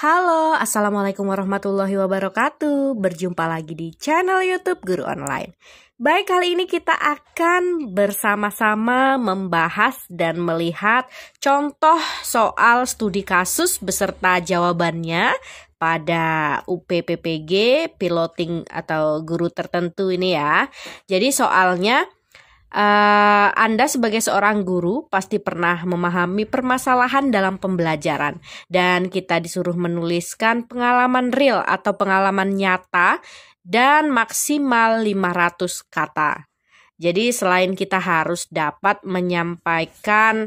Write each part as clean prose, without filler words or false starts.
Halo, Assalamualaikum warahmatullahi wabarakatuh. Berjumpa lagi di channel YouTube Guru Online. Baik, kali ini kita akan bersama-sama membahas dan melihat contoh soal studi kasus beserta jawabannya pada UPPPG, piloting atau guru tertentu ini ya. Jadi soalnya Anda sebagai seorang guru pasti pernah memahami permasalahan dalam pembelajaran dan kita disuruh menuliskan pengalaman real atau pengalaman nyata dan maksimal 500 kata. Jadi selain kita harus dapat menyampaikan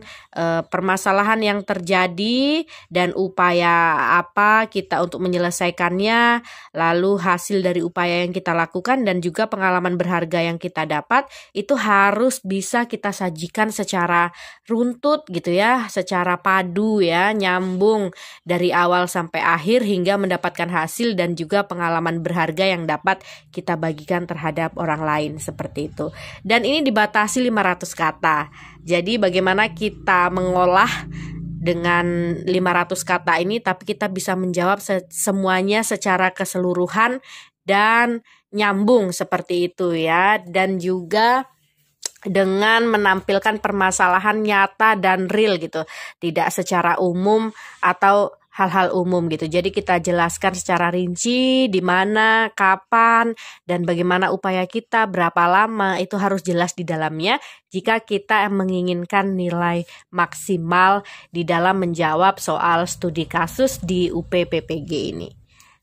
permasalahan yang terjadi dan upaya apa kita untuk menyelesaikannya, lalu hasil dari upaya yang kita lakukan dan juga pengalaman berharga yang kita dapat, itu harus bisa kita sajikan secara runtut gitu ya, secara padu ya, nyambung dari awal sampai akhir hingga mendapatkan hasil dan juga pengalaman berharga yang dapat kita bagikan terhadap orang lain seperti itu. Dan ini dibatasi 500 kata. Jadi bagaimana kita mengolah dengan 500 kata ini tapi kita bisa menjawab semuanya secara keseluruhan dan nyambung seperti itu ya. Dan juga dengan menampilkan permasalahan nyata dan real gitu. Tidak secara umum atau hal-hal umum gitu. Jadi kita jelaskan secara rinci di mana, kapan, dan bagaimana upaya kita, berapa lama, itu harus jelas di dalamnya jika kita menginginkan nilai maksimal di dalam menjawab soal studi kasus di UPPPG ini.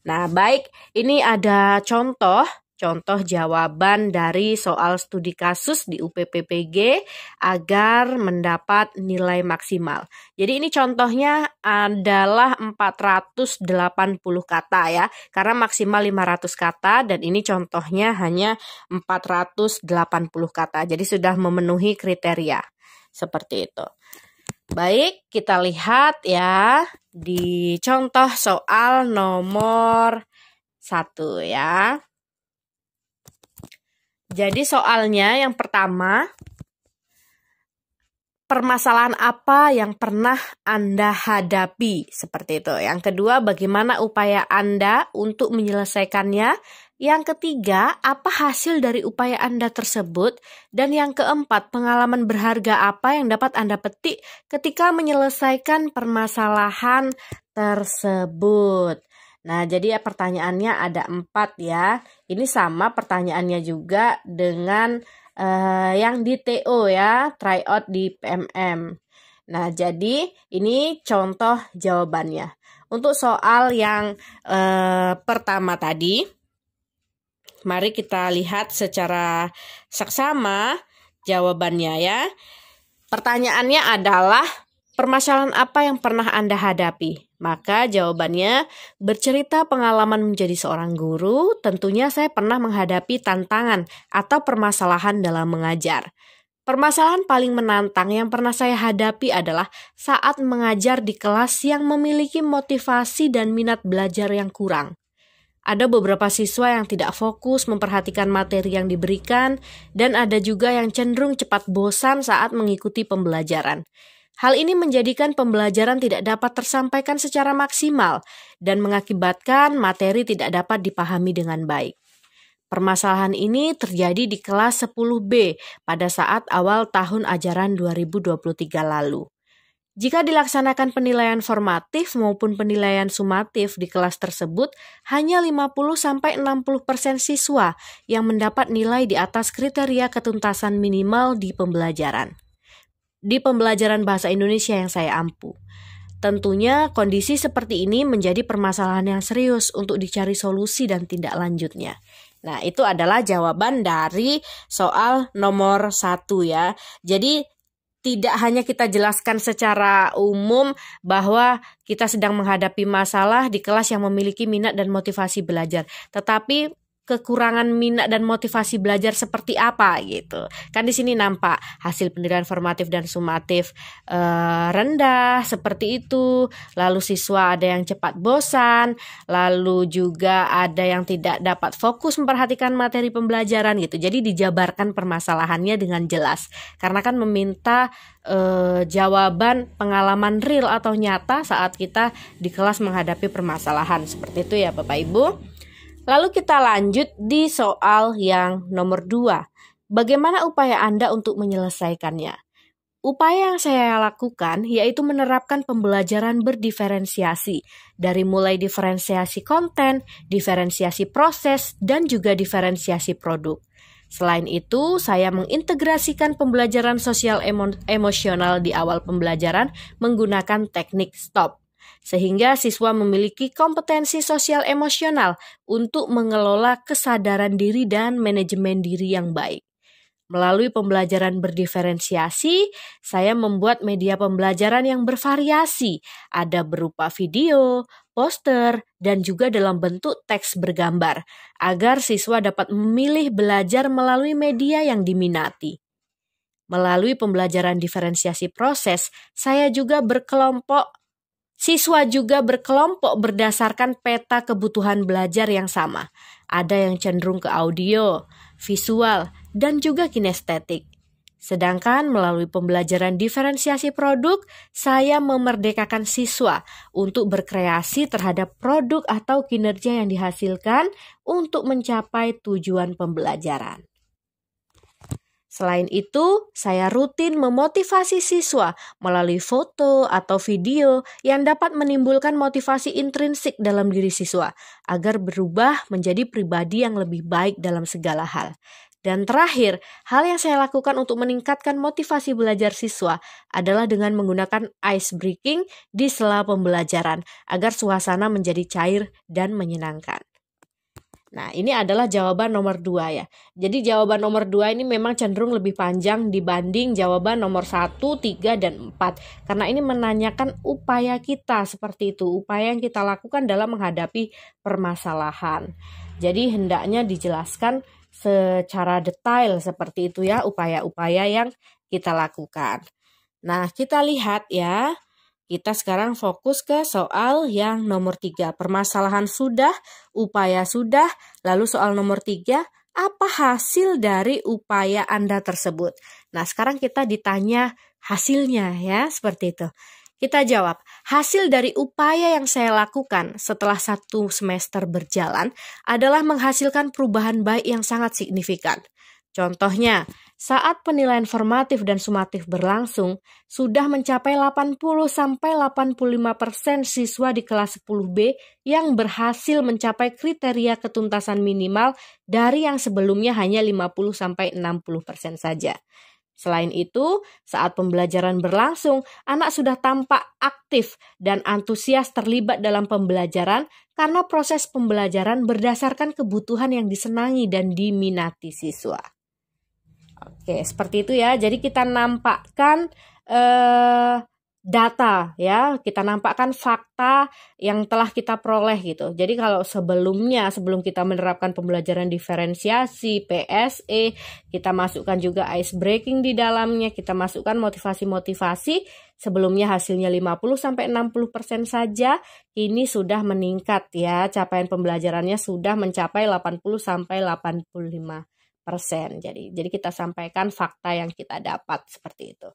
Nah, baik, ini ada contoh jawaban dari soal studi kasus di UPPPG agar mendapat nilai maksimal. Jadi ini contohnya adalah 480 kata ya, karena maksimal 500 kata dan ini contohnya hanya 480 kata. Jadi sudah memenuhi kriteria seperti itu. Baik, kita lihat ya di contoh soal nomor 1 ya. Jadi soalnya yang pertama, permasalahan apa yang pernah Anda hadapi? Seperti itu. Yang kedua, bagaimana upaya Anda untuk menyelesaikannya? Yang ketiga, apa hasil dari upaya Anda tersebut? Dan yang keempat, pengalaman berharga apa yang dapat Anda petik ketika menyelesaikan permasalahan tersebut? Nah, jadi ya pertanyaannya ada 4 ya. Ini sama pertanyaannya juga dengan yang di TO ya, tryout di PMM. Nah, jadi ini contoh jawabannya. Untuk soal yang pertama tadi, mari kita lihat secara saksama jawabannya ya. Pertanyaannya adalah, permasalahan apa yang pernah Anda hadapi? Maka jawabannya, bercerita pengalaman menjadi seorang guru, tentunya saya pernah menghadapi tantangan atau permasalahan dalam mengajar. Permasalahan paling menantang yang pernah saya hadapi adalah saat mengajar di kelas yang memiliki motivasi dan minat belajar yang kurang. Ada beberapa siswa yang tidak fokus memperhatikan materi yang diberikan, dan ada juga yang cenderung cepat bosan saat mengikuti pembelajaran. Hal ini menjadikan pembelajaran tidak dapat tersampaikan secara maksimal dan mengakibatkan materi tidak dapat dipahami dengan baik. Permasalahan ini terjadi di kelas 10B pada saat awal tahun ajaran 2023 lalu. Jika dilaksanakan penilaian formatif maupun penilaian sumatif di kelas tersebut, hanya 50-60% siswa yang mendapat nilai di atas kriteria ketuntasan minimal di pembelajaran bahasa Indonesia yang saya ampu. Tentunya kondisi seperti ini menjadi permasalahan yang serius untuk dicari solusi dan tindak lanjutnya. Nah, itu adalah jawaban dari soal nomor 1 ya. Jadi tidak hanya kita jelaskan secara umum bahwa kita sedang menghadapi masalah di kelas yang memiliki minat dan motivasi belajar, tetapi kekurangan minat dan motivasi belajar seperti apa gitu. Kan di sini nampak hasil penilaian formatif dan sumatif rendah seperti itu. Lalu siswa ada yang cepat bosan, lalu juga ada yang tidak dapat fokus memperhatikan materi pembelajaran gitu. Jadi dijabarkan permasalahannya dengan jelas. Karena kan meminta jawaban pengalaman real atau nyata saat kita di kelas menghadapi permasalahan. Seperti itu ya Bapak Ibu. Lalu kita lanjut di soal yang nomor 2. Bagaimana upaya Anda untuk menyelesaikannya? Upaya yang saya lakukan yaitu menerapkan pembelajaran berdiferensiasi, dari mulai diferensiasi konten, diferensiasi proses, dan juga diferensiasi produk. Selain itu, saya mengintegrasikan pembelajaran sosial emosional di awal pembelajaran menggunakan teknik STOP, sehingga siswa memiliki kompetensi sosial emosional untuk mengelola kesadaran diri dan manajemen diri yang baik. Melalui pembelajaran berdiferensiasi, saya membuat media pembelajaran yang bervariasi, ada berupa video, poster, dan juga dalam bentuk teks bergambar, agar siswa dapat memilih belajar melalui media yang diminati. Melalui pembelajaran diferensiasi proses, siswa juga berkelompok berdasarkan peta kebutuhan belajar yang sama. Ada yang cenderung ke audio, visual, dan juga kinestetik. Sedangkan melalui pembelajaran diferensiasi produk, saya memerdekakan siswa untuk berkreasi terhadap produk atau kinerja yang dihasilkan untuk mencapai tujuan pembelajaran. Selain itu, saya rutin memotivasi siswa melalui foto atau video yang dapat menimbulkan motivasi intrinsik dalam diri siswa agar berubah menjadi pribadi yang lebih baik dalam segala hal. Dan terakhir, hal yang saya lakukan untuk meningkatkan motivasi belajar siswa adalah dengan menggunakan ice breaking di sela pembelajaran agar suasana menjadi cair dan menyenangkan. Nah, ini adalah jawaban nomor 2 ya. Jadi jawaban nomor 2 ini memang cenderung lebih panjang dibanding jawaban nomor 1, 3, dan 4. Karena ini menanyakan upaya kita seperti itu. Upaya yang kita lakukan dalam menghadapi permasalahan. Jadi hendaknya dijelaskan secara detail seperti itu ya, upaya-upaya yang kita lakukan. Nah, kita lihat ya. Kita sekarang fokus ke soal yang nomor 3. Permasalahan sudah, upaya sudah, lalu soal nomor 3, apa hasil dari upaya Anda tersebut? Nah, sekarang kita ditanya hasilnya ya, seperti itu. Kita jawab, hasil dari upaya yang saya lakukan setelah 1 semester berjalan adalah menghasilkan perubahan baik yang sangat signifikan. Contohnya, saat penilaian formatif dan sumatif berlangsung, sudah mencapai 80-85% siswa di kelas 10B yang berhasil mencapai kriteria ketuntasan minimal dari yang sebelumnya hanya 50-60% saja. Selain itu, saat pembelajaran berlangsung, anak sudah tampak aktif dan antusias terlibat dalam pembelajaran karena proses pembelajaran berdasarkan kebutuhan yang disenangi dan diminati siswa. Oke, seperti itu ya. Jadi kita nampakkan data ya, kita nampakkan fakta yang telah kita peroleh gitu. Jadi kalau sebelum kita menerapkan pembelajaran diferensiasi, PSE, kita masukkan juga ice breaking di dalamnya, kita masukkan motivasi-motivasi, sebelumnya hasilnya 50-60% saja, ini sudah meningkat ya, capaian pembelajarannya sudah mencapai 80-85%. Jadi kita sampaikan fakta yang kita dapat seperti itu.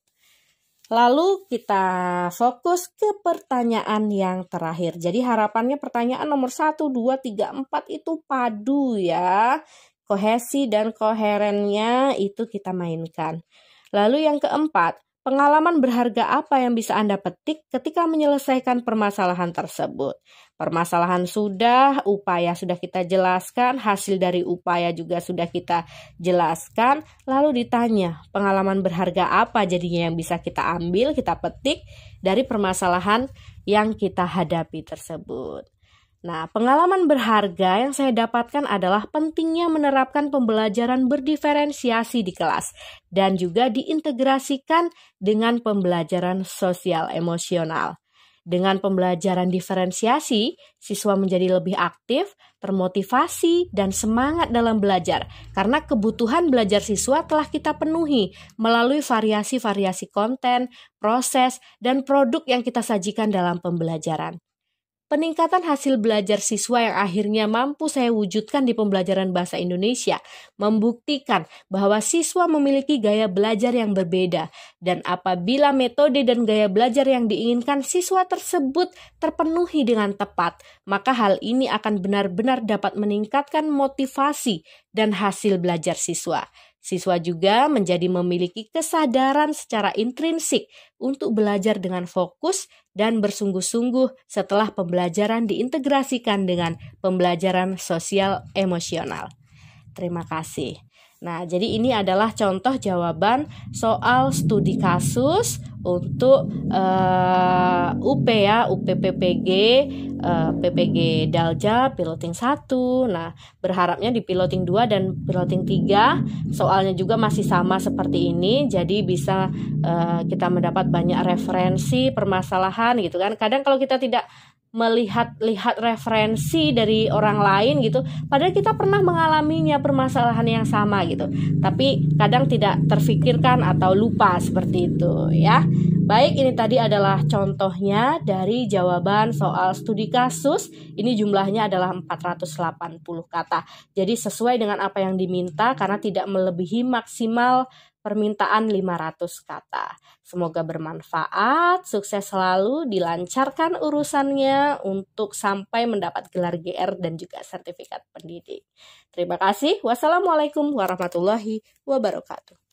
Lalu kita fokus ke pertanyaan yang terakhir. Jadi harapannya pertanyaan nomor 1, 2, 3, 4 itu padu ya. Kohesi dan koherennya itu kita mainkan. Lalu yang keempat, pengalaman berharga apa yang bisa Anda petik ketika menyelesaikan permasalahan tersebut? Permasalahan sudah, upaya sudah kita jelaskan, hasil dari upaya juga sudah kita jelaskan. Lalu ditanya, pengalaman berharga apa jadinya yang bisa kita ambil, kita petik dari permasalahan yang kita hadapi tersebut. Nah, pengalaman berharga yang saya dapatkan adalah pentingnya menerapkan pembelajaran berdiferensiasi di kelas dan juga diintegrasikan dengan pembelajaran sosial emosional. Dengan pembelajaran diferensiasi, siswa menjadi lebih aktif, termotivasi, dan semangat dalam belajar karena kebutuhan belajar siswa telah kita penuhi melalui variasi-variasi konten, proses, dan produk yang kita sajikan dalam pembelajaran. Peningkatan hasil belajar siswa yang akhirnya mampu saya wujudkan di pembelajaran bahasa Indonesia membuktikan bahwa siswa memiliki gaya belajar yang berbeda, dan apabila metode dan gaya belajar yang diinginkan siswa tersebut terpenuhi dengan tepat, maka hal ini akan benar-benar dapat meningkatkan motivasi dan hasil belajar siswa. Siswa juga menjadi memiliki kesadaran secara intrinsik untuk belajar dengan fokus dan bersungguh-sungguh setelah pembelajaran diintegrasikan dengan pembelajaran sosial emosional. Terima kasih. Nah, jadi ini adalah contoh jawaban soal studi kasus untuk UP ya, UP PPG, PPG Dalja, piloting 1. Nah, berharapnya di piloting 2 dan piloting 3 soalnya juga masih sama seperti ini. Jadi bisa kita mendapat banyak referensi permasalahan gitu kan. Kadang kalau kita tidak melihat referensi dari orang lain gitu, padahal kita pernah mengalaminya permasalahan yang sama gitu, tapi kadang tidak terfikirkan atau lupa seperti itu ya. Baik, ini tadi adalah contohnya dari jawaban soal studi kasus. Ini jumlahnya adalah 480 kata. Jadi sesuai dengan apa yang diminta karena tidak melebihi maksimal permintaan 500 kata. Semoga bermanfaat, sukses selalu, dilancarkan urusannya untuk sampai mendapat gelar GR dan juga sertifikat pendidik. Terima kasih. Wassalamualaikum warahmatullahi wabarakatuh.